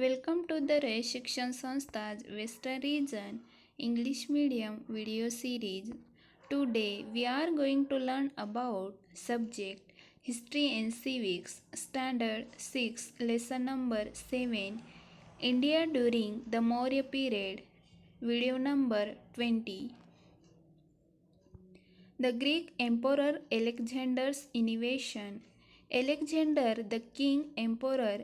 Welcome to the Ray Shikshan Sanstha's Western Region English Medium video series. Today we are going to learn about subject History and Civics Standard 6 Lesson number 7 India during the Maurya period. Video number 20. The Greek Emperor Alexander's invasion. Alexander the King Emperor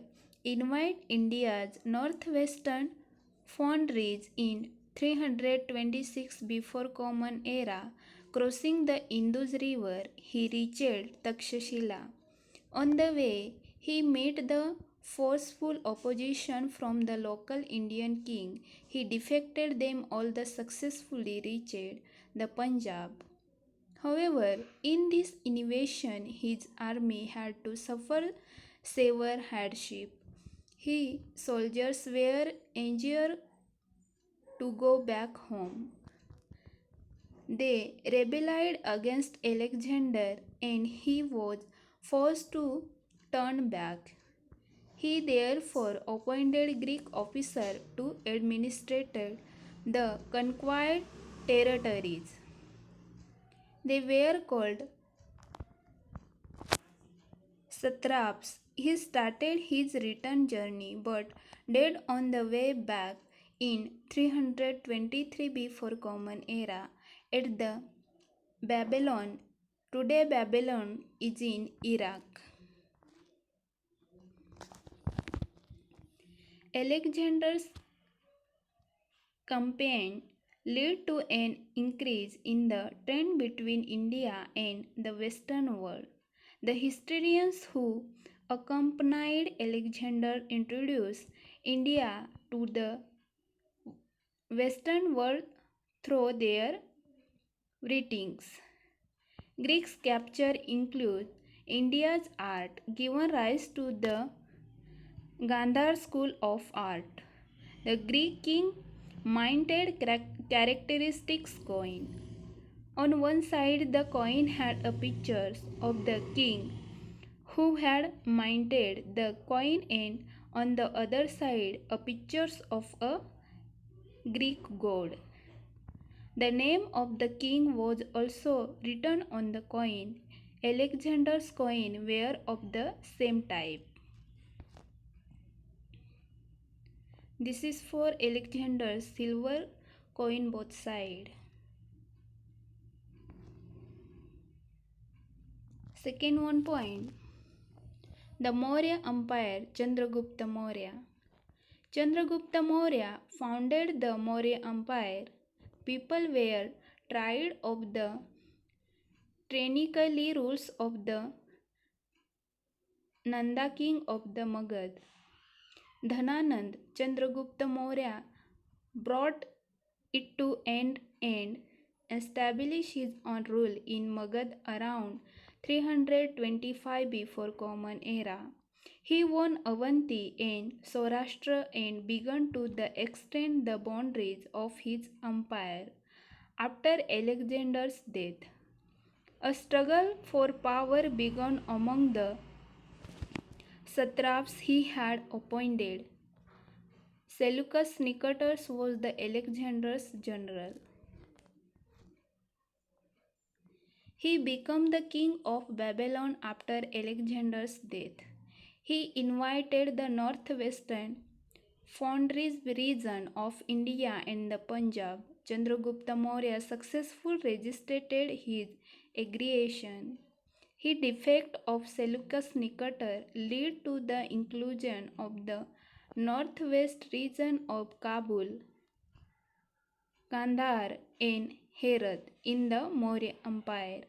invaded India's northwestern frontiers in 326 before Common Era. Crossing the Indus River, he reached Takshashila. On the way, he met the forceful opposition from the local Indian king. He defeated them all the successfully reached the Punjab. However, in this invasion, his army had to suffer severe hardship. His soldiers were eager to go back home. They rebelled against Alexander and he was forced to turn back. He therefore appointed Greek officers to administrate the conquered territories. They were called satraps. He started his return journey but died on the way back in 323 before Common Era at the Babylon. Today Babylon is in Iraq. Alexander's campaign led to an increase in the trade between India and the Western world. The historians who accompanied Alexander introduced India to the Western world through their writings. Greeks' capture includes India's art, giving rise to the Gandhar school of art. The Greek king minted characteristics coin. On one side, the coin had a picture of the king who had minted the coin, and on the other side, a picture of a Greek god. The name of the king was also written on the coin. Alexander's coin were of the same type. This is for Alexander's silver coin both side. Second one point. The Maurya Empire, Chandragupta Maurya. Chandragupta Maurya founded the Maurya Empire. People were tired of the tyrannical rules of the Nanda king of the Magad. Dhananand Chandragupta Maurya brought it to end and established his own rule in Magad around 325 before Common Era. He won Avanti and Saurashtra and began to extend the boundaries of his empire. After Alexander's death, a struggle for power began among the satraps he had appointed. Seleucus Nicator was the Alexander's general. He became the king of Babylon after Alexander's death. He invited the northwestern frontier region of India and the Punjab. Chandragupta Maurya successfully resisted his aggression. His defeat of Seleucus Nicator led to the inclusion of the northwest region of Kabul, Kandahar, and Herat in the Maurya Empire.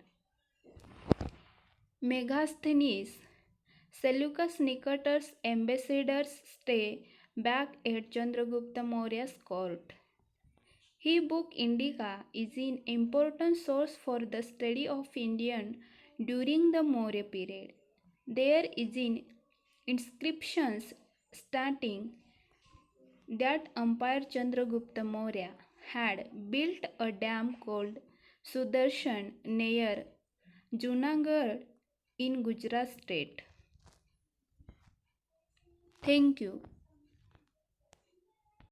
Megasthenes, Seleucus Nicator's ambassadors, stay back at Chandragupta Maurya's court. His book Indica is an important source for the study of Indian during the Maurya period. There is an inscriptions stating that Emperor Chandragupta Maurya had built a dam called Sudarshan near Junagadh in Gujarat state. Thank you.